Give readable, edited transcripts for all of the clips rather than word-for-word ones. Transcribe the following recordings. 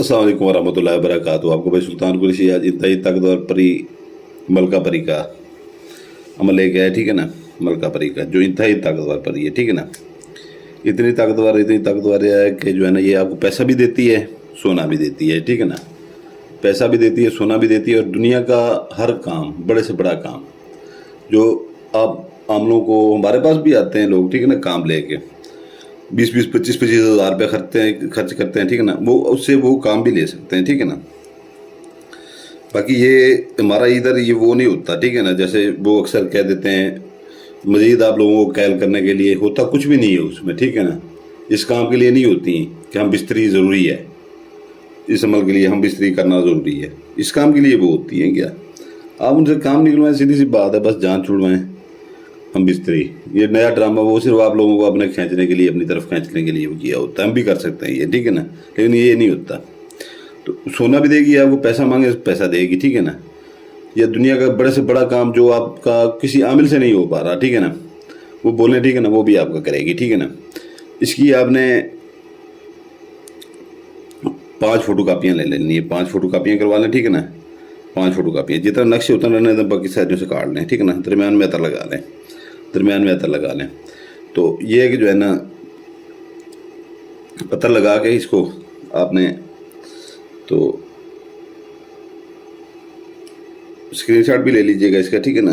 अस्सलाम वालेकुम वरहमतुल्लाहि वबरकातुहू। आपको भाई सुल्तान कुरैशी आज इंतहाई ताकतवर परी मलका परी का अमल लेके आया, ठीक है ना। मलका परी का जो इंतहाई ताकतवर परी है, ठीक है ना। इतनी ताकतवर है कि जो है ना, ये आपको पैसा भी देती है, सोना भी देती है, ठीक है ना। पैसा भी देती है, सोना भी देती है, और दुनिया का हर काम, बड़े से बड़ा काम जो आप आम लोगों को, हमारे पास भी आते हैं लोग, ठीक है ना, काम लेके 20-20, 25-25 हज़ार रुपये खर्च करते हैं, ठीक है ना। वो उससे वो काम भी ले सकते हैं, ठीक है ना। बाकी ये हमारा इधर ये वो नहीं होता, ठीक है ना। जैसे वो अक्सर कह देते हैं मज़ीद आप लोगों को कैल करने के लिए, होता कुछ भी नहीं है उसमें, ठीक है ना। इस काम के लिए नहीं होती कि हम बिस्तरी ज़रूरी है, इस अमल के लिए हम बिस्तरी करना ज़रूरी है, इस काम के लिए वो होती हैं क्या। आप उनसे काम निकलवाएं, सीधी सी बात है, बस जान छुड़वाएं हम बिस्तरी। ये नया ड्रामा वो सिर्फ आप लोगों को अपने खींचने के लिए, अपनी तरफ खींचने के लिए वो किया होता है। हम भी कर सकते हैं ये, ठीक है ना, लेकिन ये नहीं होता। तो सोना भी देगी आपको, पैसा मांगे पैसा देगी, ठीक है ना। या दुनिया का बड़े से बड़ा काम जो आपका किसी आमिल से नहीं हो पा रहा, ठीक है ना, वो बोलें, ठीक है ना, वो भी आपका करेगी, ठीक है ना। इसकी आपने 5 फोटो कापियाँ ले लेनी है, 5 फोटो कापियाँ करवा लें, ठीक है ना। 5 फोटो कापियाँ, जितना नक्शे उतना रहने दें, बाकी साइडों से काट लें, ठीक है ना। दरमियान में अतर लगा लें, दरमियान में अतर लगा लें। तो ये है कि जो है ना, अतर लगा के इसको आपने तो स्क्रीनशॉट भी ले लीजिएगा इसका, ठीक है ना।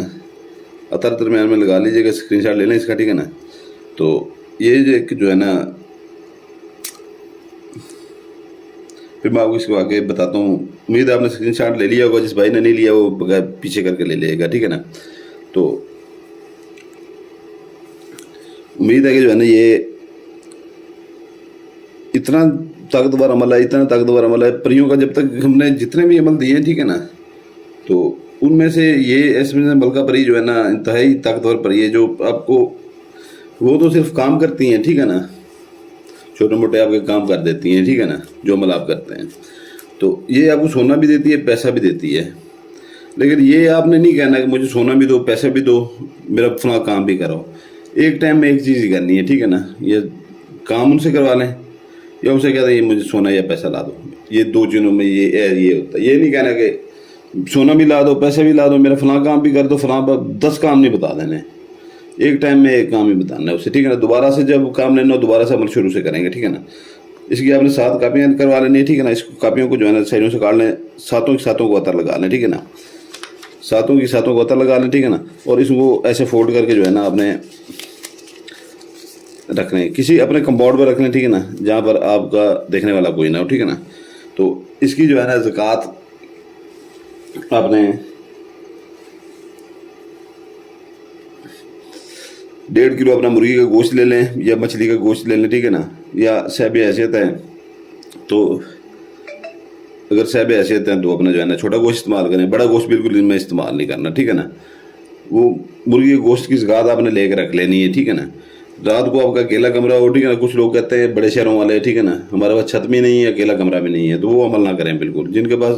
अतर दरमियान में लगा लीजिएगा, स्क्रीनशॉट ले लें इसका, ठीक है ना। तो ये जो है ना, फिर मैं आपको इसको आगे बताता हूँ। उम्मीद है आपने स्क्रीनशॉट ले लिया होगा, जिस भाई ने नहीं लिया वो बगैर पीछे करके ले लेगा, ठीक है ना। तो उम्मीद है कि जो है ना, ये इतना ताकतवर अमल है, इतना ताकतवर अमल है परियों का। जब तक हमने जितने भी अमल दिए हैं, ठीक है ना, तो उनमें से ये इसमें मलका परी जो है ना, इंतहाई ताकतवर परी है, जो आपको वो तो सिर्फ काम करती हैं, ठीक है ना, छोटे मोटे आपके काम कर देती हैं, ठीक है ना, जो अमल आप करते हैं। तो ये आपको सोना भी देती है, पैसा भी देती है। लेकिन ये आपने नहीं कहना कि मुझे सोना भी दो, पैसा भी दो, मेरा फला काम भी कराओ। एक टाइम में एक चीज़ ही करनी है, ठीक है ना। ये काम उनसे करवा लें, या उनसे कहते हैं ये मुझे सोना या पैसा ला दो। ये 2 चीज़ों में ये होता है। ये नहीं कहना कि सोना भी ला दो, पैसे भी ला दो, मेरा फलां काम भी कर दो, फलां 10 काम नहीं बता देने, एक टाइम में एक काम ही बताना है उसे, ठीक है ना। दोबारा से जब काम लेना हो, दोबारा से अमल शुरू से करेंगे, ठीक है ना। इसकी आपने 7 कापियाँ करवा लेनी है, ठीक है ना। इस कापियों को जो है ना, साइडों से काट लें, 7 की 7 को अतर लगा लें, ठीक है ना। 7 की 7 को अतर लगा लें, ठीक है ना। और इसको ऐसे फोल्ड करके जो है ना, आपने रख लें, किसी अपने कंपाउंड पर रख लें, ठीक है ना, जहाँ पर आपका देखने वाला कोई ना हो, ठीक है ना। तो इसकी जो है ना, ज़कात आपने 1.5 किलो अपना मुर्गी का गोश्त ले लें, या मछली का गोश्त ले लें, ठीक है ना। या सहब हैसियत है तो, अगर सहब हैसियत है तो अपना जो है ना, छोटा गोश्त इस्तेमाल करें, बड़ा गोश्त बिल्कुल इनमें इस्तेमाल नहीं करना, ठीक है ना। वो मुर्गी के गोश्त की ज़कात आपने लेकर रख लेनी है, ठीक है ना। रात को आपका अकेला कमरा हो, ठीक है ना। कुछ लोग कहते हैं बड़े शहरों वाले, ठीक है ना, हमारे पास छत भी नहीं है, अकेला कमरा भी नहीं है, तो वो अमल ना करें बिल्कुल। जिनके पास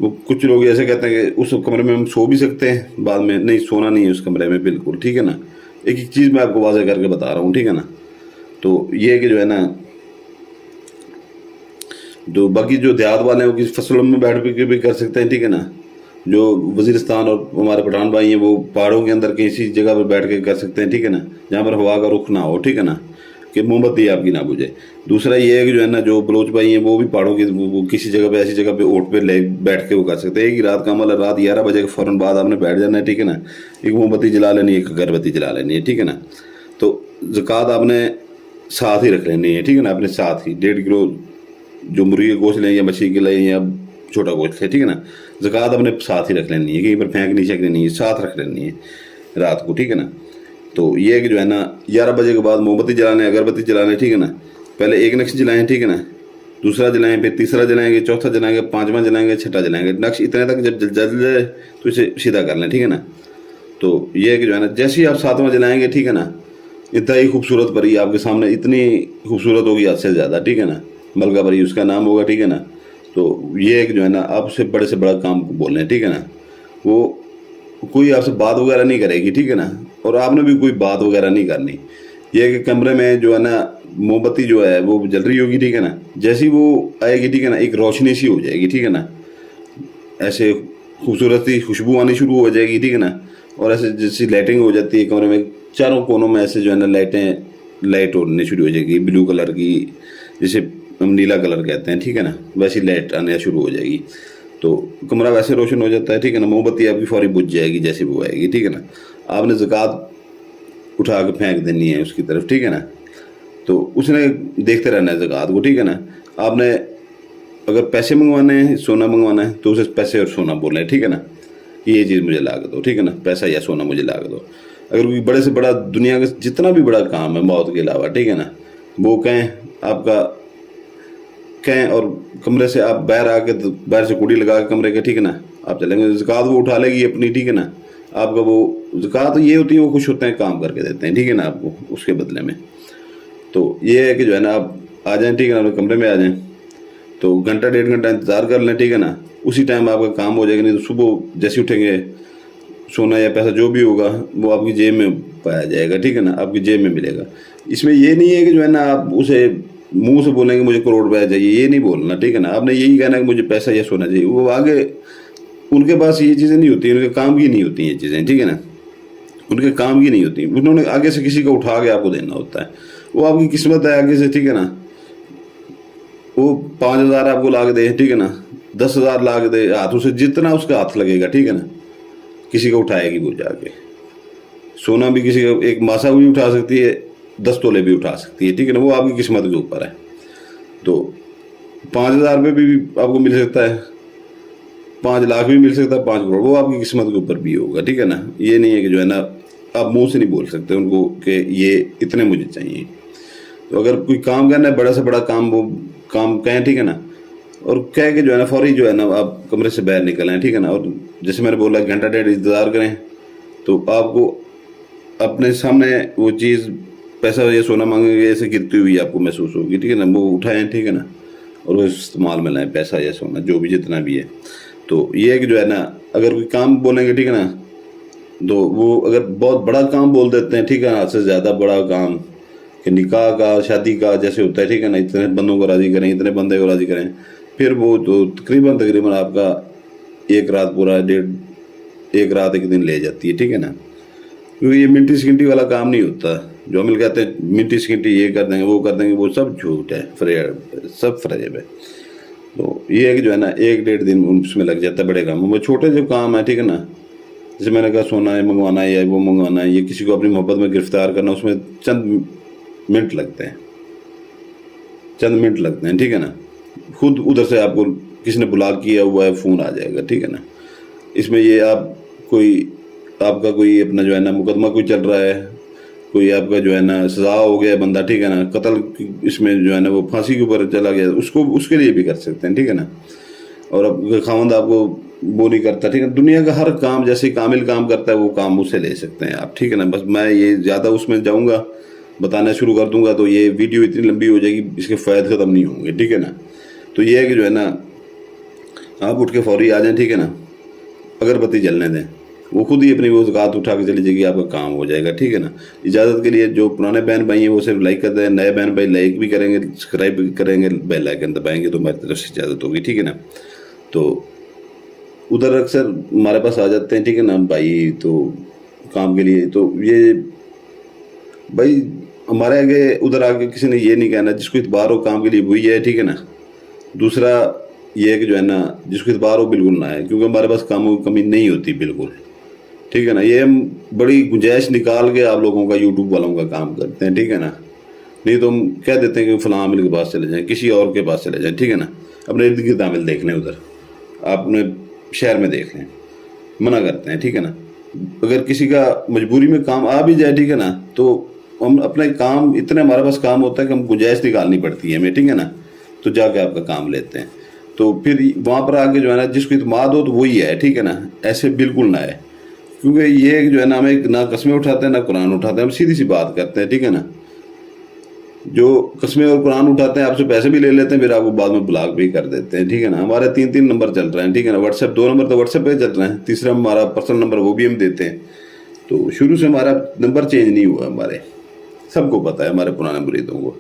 वो, कुछ लोग ऐसे कहते हैं कि उस कमरे में हम सो भी सकते हैं, बाद में नहीं, सोना नहीं है उस कमरे में बिल्कुल, ठीक है ना। एक एक चीज़ मैं आपको वाज़ह करके बता रहा हूँ, ठीक है ना। तो ये है कि जो है ना, जो बाकी जो देहात वाले हैं वो किसी फसलों में बैठ के भी कर सकते हैं, ठीक है ना। जो वजीरिस्तान और हमारे पठान भाई हैं, वो पहाड़ों के अंदर किसी जगह पर बैठ के कर सकते हैं, ठीक है ना, जहाँ पर हवा का रुख ना हो, ठीक है ना, कि मोमबत्ती आपकी ना बुझे। दूसरा ये है कि जो है ना, जो बलोच भाई हैं, वो भी पहाड़ों की वो किसी जगह पे, ऐसी जगह पे ओट पे ले बैठ के वो कर सकते हैं। एक ही रात का अमल है, रात 11 बजे के फ़ौरन बाद आपने बैठ जाना है, ठीक है ना। एक मोमबत्ती जला लेनी है, एक अगरबत्ती जला लेनी है, ठीक है ना। तो ज़कात आपने साथ ही रख लेनी है, ठीक है ना, अपने साथ ही 1.5 किलो जो मुर्गी का गोश्त लें, या मछली के लें, या छोटा गोश्त है, ठीक है ना। ज़कात अपने साथ ही रख लेनी है, कहीं पर फेंक नहीं शेंकनी नहीं है, साथ रख लेनी है रात को, ठीक है ना। तो ये है कि जो है ना, 11 बजे के बाद मोमबत्ती जलाने, अगरबत्ती जलाने, ठीक है ना। पहले एक नक्श जलाएं, ठीक है ना, दूसरा जलाएं, फिर तीसरा जलाएंगे, चौथा जलाएंगे, 5वां जलाएंगे, 6ठा जलाएंगे। नक्श इतने तक जब जल जाए तो इसे सीधा कर लें, ठीक है ना। तो ये है कि जो है ना, जैसे ही आप 7वां जलाएंगे, ठीक है ना, इतना ही खूबसूरत परी आपके सामने, इतनी खूबसूरत होगी हद से ज़्यादा, ठीक है ना। मलका परी उसका नाम होगा, ठीक है ना। तो ये है कि जो है ना, आप उससे बड़े से बड़ा काम बोल रहे हैं, ठीक है ना। वो कोई आपसे बात वगैरह नहीं करेगी, ठीक है ना, और आपने भी कोई बात वगैरह नहीं करनी। ये है कि कमरे में जो है ना, मोम बत्ती जो है वो जल रही होगी, ठीक है ना, जैसी वो आएगी, ठीक है ना, एक रोशनी सी हो जाएगी, ठीक है ना, ऐसे खूबसूरत सी खुशबू आनी शुरू हो जाएगी, ठीक है ना, और ऐसे जैसी लाइटिंग हो जाती है कमरे में, चारों कोनों में ऐसे जो है ना लाइट होने शुरू हो जाएगी ब्लू कलर की, जिसे हम नीला कलर कहते हैं, ठीक है ना, वैसी लाइट आने शुरू हो जाएगी, तो कमरा वैसे रोशन हो जाता है, ठीक है ना। मोमबत्ती आपकी फौरी बुझ जाएगी जैसे वो आएगी, ठीक है ना। आपने ज़कात उठा के फेंक देनी है उसकी तरफ, ठीक है ना, तो उसने देखते रहना है ज़कात को, ठीक है ना। आपने अगर पैसे मंगवाने हैं, सोना मंगवाना है, तो उसे पैसे और सोना बोलना है, ठीक है ना, कि ये चीज़ मुझे ला के दो, ठीक है ना, पैसा या सोना मुझे ला के दो। अगर कोई बड़े से बड़ा दुनिया का जितना भी बड़ा काम है मौत के अलावा, ठीक है ना, वो कहें आपका कहें, और कमरे से आप बाहर आके बाहर से कुड़ी लगा के कमरे के, ठीक है ना, आप चलेंगे, ज़कात वो उठा लेगी अपनी, ठीक है ना। आपका वो ज़कात ये होती है, वो खुश होते हैं, काम करके देते हैं, ठीक है ना, आपको उसके बदले में। तो ये है कि जो है ना आप आ जाएं, ठीक है ना, अपने कमरे में आ जाएं, तो घंटा 1.5 घंटा इंतज़ार कर लें, ठीक है ना, उसी टाइम आपका काम हो जाएगा। नहीं तो सुबह जैसे उठेंगे, सोना या पैसा जो भी होगा वो आपकी जेब में पाया जाएगा, ठीक है ना, आपकी जेब में मिलेगा। इसमें ये नहीं है कि जो है ना आप उसे मुंह से बोलेंगे मुझे करोड़ रुपया चाहिए, ये नहीं बोलना, ठीक है ना। आपने यही कहना कि मुझे पैसा या सोना चाहिए, वो आगे उनके पास ये चीज़ें नहीं होती, उनके काम की नहीं होती ये चीज़ें, ठीक है ना, उनके काम की नहीं होती। उन्होंने आगे से किसी को उठा के आपको देना होता है, वो आपकी किस्मत है आगे से, ठीक है ना। वो 5,000 आपको ला के दे, ठीक है ना, 10,000 ला के दे, हाथों से जितना उसका हाथ लगेगा, ठीक है ना, किसी को उठाएगी वो जाके। सोना भी किसी का एक मासा भी उठा सकती है, 10 तोले भी उठा सकती है, ठीक है ना, वो आपकी किस्मत के ऊपर है। तो 5,000 रुपये भी आपको मिल सकता है, 5 लाख भी मिल सकता है, 5 करोड़, वो आपकी किस्मत के ऊपर भी होगा, ठीक है ना। ये नहीं है कि जो है ना आप मुंह से नहीं बोल सकते उनको कि ये इतने मुझे चाहिए। तो अगर कोई काम करना है, बड़ा से बड़ा काम, वो काम कहें, ठीक है ना, और कह के जो है ना फौरी जो है ना आप कमरे से बाहर निकल आए, ठीक है ना। और जैसे मैंने बोला घंटा 1.5 इंतज़ार करें, तो आपको अपने सामने वो चीज़ पैसा या सोना मांगेंगे, ऐसे गिरती हुई आपको महसूस होगी, ठीक है ना, वो उठाएं, ठीक है ना, और वो इस्तेमाल में लाएं, पैसा या सोना जो भी जितना भी है। तो ये है कि जो है ना अगर कोई काम बोलेंगे, ठीक है ना, तो वो अगर बहुत बड़ा काम बोल देते हैं, ठीक है ना, से ज़्यादा बड़ा काम कि निकाह का, शादी का जैसे होता है, ठीक है ना, इतने बंदों को राज़ी करें, इतने बंदे को राज़ी करें, फिर वो तो तकरीबन आपका एक रात पूरा एक रात एक दिन ले जाती है, ठीक है ना। क्योंकि ये मिनटी सेकंडी वाला काम नहीं होता। जो हम कहते हैं मिनटी सेकंडी ये कर देंगे वो कर देंगे, वो सब झूठ है, सब फरेब है। तो ये है कि जो है ना 1-1.5 दिन उसमें लग जाता है बड़े कामों में। छोटे जो काम है, ठीक है ना, जैसे मैंने कहा सोना है मंगवाना है या वो मंगवाना है, ये किसी को अपनी मोहब्बत में गिरफ्तार करना, उसमें चंद मिनट लगते हैं, चंद मिनट लगते हैं, ठीक है ना। खुद उधर से आपको किसी ने ब्लॉक किया हुआ है, फ़ोन आ जाएगा, ठीक है ना। इसमें ये आपका कोई अपना जो है ना मुकदमा कोई चल रहा है, कोई आपका जो है ना सज़ा हो गया बंदा, ठीक है ना, कत्ल इसमें जो है ना वो फांसी के ऊपर चला गया, उसको उसके लिए भी कर सकते हैं, ठीक है ना। और अब खामद आपको वो नहीं करता, ठीक है, दुनिया का हर काम जैसे कामिल काम करता है वो काम उससे ले सकते हैं आप, ठीक है ना। बस मैं ये ज़्यादा उसमें जाऊँगा, बताना शुरू कर दूंगा तो ये वीडियो इतनी लंबी हो जाएगी, इसके फ़ायदे ख़त्म नहीं होंगे, ठीक है ना। तो ये है कि जो है ना आप उठ के फौरी आ जाएं, ठीक है ना, अगरबत्ती जलने दें, वो खुद ही अपनी वो ज़कात उठा के चली जाएगी, आपका काम हो जाएगा, ठीक है ना। इजाज़त के लिए जो पुराने बहन भाई हैं वो सिर्फ लाइक करते हैं, नए बहन भाई लाइक भी करेंगे, सब्सक्राइब भी करेंगे, बेल आइकन दबाएंगे तो हमारी तरफ से इजाज़त होगी, ठीक है ना। तो उधर अक्सर हमारे पास आ जाते हैं, ठीक है ना भाई, तो काम के लिए। तो ये भाई हमारे आगे उधर आके किसी ने ये नहीं कहना जिसको इतबार हो काम के लिए वही है, ठीक है ना। दूसरा ये है कि जो है ना जिसको इतबार हो बिल्कुल ना है, क्योंकि हमारे पास कामों की कमी नहीं होती बिल्कुल, ठीक है ना। ये हम बड़ी गुंजाइश निकाल के आप लोगों का, यूट्यूब वालों का काम करते हैं, ठीक है ना। नहीं तो हम कह देते हैं कि फलां आमिल के पास चले जाएं, किसी और के पास चले जाएं, ठीक है ना, अपने इर्द गिर्द आमिल देख लें, उधर आपने शहर में देख लें, मना करते हैं, ठीक है ना। अगर किसी का मजबूरी में काम आ भी जाए, ठीक है ना, तो हम अपने काम इतने हमारे पास काम होता है कि हम गुंजाइश निकालनी पड़ती है हमें, ठीक है ना, तो जाके आपका काम लेते हैं। तो फिर वहाँ पर आके जो है ना जिसको इत्माद हो तो वही है, ठीक है ना, ऐसे बिल्कुल ना है। क्योंकि ये जो है ना हमें ना कस्में उठाते हैं ना कुरान उठाते हैं, हम सीधी सी बात करते हैं, ठीक है ना। जो कस्में और कुरान उठाते हैं आपसे पैसे भी ले लेते हैं, फिर आपको बाद में ब्लॉक भी कर देते हैं, ठीक है ना। हमारे 3 नंबर चल रहे हैं, ठीक है ना, व्हाट्सएप 2 नंबर तो व्हाट्सएप पे चल रहे हैं, तीसरा हमारा पर्सनल नंबर वो भी हम देते हैं। तो शुरू से हमारा नंबर चेंज नहीं हुआ, हमारे सबको पता है, हमारे पुराने मुरीदों को।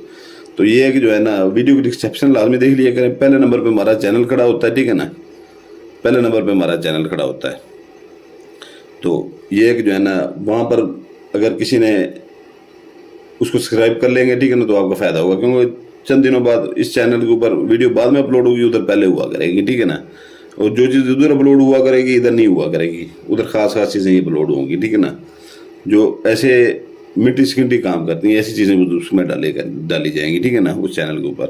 تو یہ ہے کہ جو ہے نا ویڈیو کی ڈسکرپشن لازمی دیکھ لیا کریں. پہلے نمبر پہ ہمارا چینل کھڑا ہوتا ہے, ٹھیک ہے نا, پہلے نمبر پہ ہمارا چینل کھڑا ہوتا ہے. تو یہ ہے کہ جو ہے نا وہاں پر اگر کسی نے اس کو سبسکرائب کر لیں گے, ٹھیک ہے نا, تو آپ کا فائدہ ہوگا, کیونکہ چند دنوں بعد اس چینل کے اوپر ویڈیو بعد میں اپلوڈ ہوگی, ادھر پہلے ہوا کرے گی, ٹھیک ہے نا. اور جو چیز ادھر اپلوڈ ہوا کرے گی ادھر نہیں ہوا کرے گی, ادھر خاص چیزیں ہی اپلوڈ ہوں گی, ٹھیک ہے نا. جو ایسے منٹی سیکنڈی کام کرتی ہیں ایسی چیزیں اس میں ڈالی جائیں گی, ٹھیک ہے نا, اس چینل کے اوپر.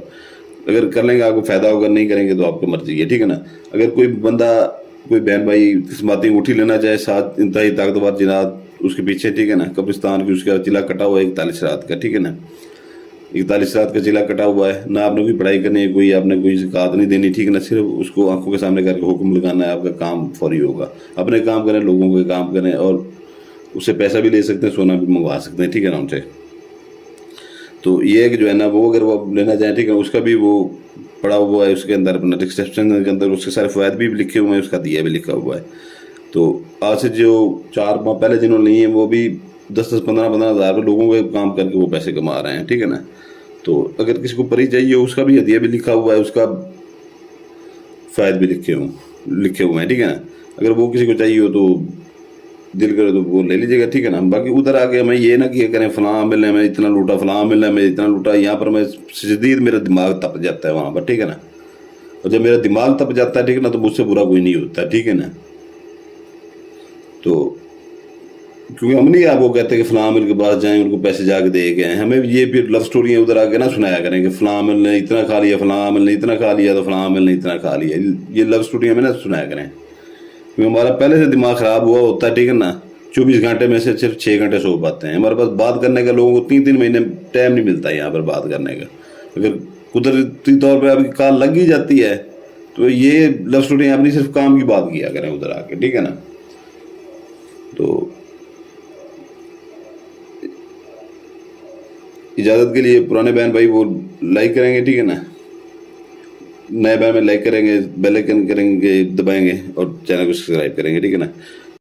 اگر کر لیں گے آپ کو فائدہ ہوگا, نہیں کریں گے تو آپ کو مرضی ہے, ٹھیک ہے نا. اگر کوئی بندہ, کوئی بہن بھائی قسماتی انگوٹھی لینا چاہے, ساتھ انتہائی طاقتور جنات اس کے پیچھے, ٹھیک ہے نا, قبرستان کی اس کا چلا کٹا ہوا ہے 41 رات کا, ٹھیک ہے نا, 41 رات کا چلا کٹا ہوا ہے. نہ آپ نے کوئی پڑھائی کرنی ہے, کوئی آپ نے کوئی زکات نہیں دینی, ٹھیک ہے نا, صرف اس کو آنکھوں کے سامنے کر کے حکم لگانا ہے, آپ کا کام فوری ہوگا. اپنے کام کریں, لوگوں کے کام کریں, اور اس سے پیسہ بھی لے سکتے ہیں, سونا بھی منگوا سکتے ہیں, ٹھیک ہے نا, ان سے. تو یہ ہے کہ جو ہے نا وہ اگر وہ لینا چاہیں, ٹھیک ہے, اس کا بھی وہ پڑا ہوا ہے اس کے اندر, اپنا ڈسکرپشن کے اندر اس کے سارے فوائد بھی لکھے ہوئے ہیں, اس کا دیا بھی لکھا ہوا ہے. تو آج سے جو 4 ماہ پہلے جنہوں نے لی ہیں وہ بھی 10-15 ہزار لوگوں کے کام کر کے وہ پیسے کما رہے ہیں, ٹھیک ہے نا. تو اگر کسی کو پری چاہیے اس کا بھی ہدیہ بھی لکھا ہوا ہے, اس کا فائد بھی لکھے ہوئے ہیں, ٹھیک ہے نا. اگر وہ کسی کو چاہیے ہو تو دل کرے تو وہ لے لیجیے گا, ٹھیک ہے نا. باقی ادھر آ کے ہمیں یہ نہ کیا کریں فلاں ملنے میں اتنا لوٹا, فلاں ملنے میں اتنا لوٹا, یہاں پر میں شدید میرا دماغ تپ جاتا ہے وہاں پر, ٹھیک ہے نا. اور جب میرا دماغ تپ جاتا ہے, ٹھیک ہے نا, تو مجھ سے برا کوئی نہیں ہوتا, ٹھیک ہے نا. تو کیونکہ ہم نہیں آپ کو کہتے کہ فلاں مل کے پاس جائیں, ان کو پیسے جا کے دے کے آئیں. ہمیں یہ پھر لو اسٹوریاں ادھر آ کے نہ سنایا کریں کہ فلاں مل نے اتنا کھا لیا, فلاں مل نے اتنا کھا لیا, تو فلاں مل نے اتنا کھا لیا. یہ لو اسٹوریاں ہمیں نہ سنایا کریں, کیونکہ ہمارا پہلے سے دماغ خراب ہوا ہوتا ہے, ٹھیک ہے نا. 24 گھنٹے میں سے صرف 6 گھنٹے سو پاتے ہیں. ہمارے پاس بات کرنے کا لوگوں کو 3 مہینے ٹائم نہیں ملتا یہاں پر بات کرنے کا. اگر قدرتی طور پہ آپ کی کال لگ ہی جاتی ہے تو یہ لو اسٹوریاں اپنی صرف کام کی بات کیا کریں ادھر آ کے, ٹھیک ہے نا. تو اجازت کے لیے پرانے بہن بھائی وہ لائک کریں گے, ٹھیک ہے نا. نئے بہن میں لائک کریں گے, بیل آئکن کریں گے, دبائیں گے, اور چینل کو سبسکرائب کریں گے, ٹھیک ہے نا.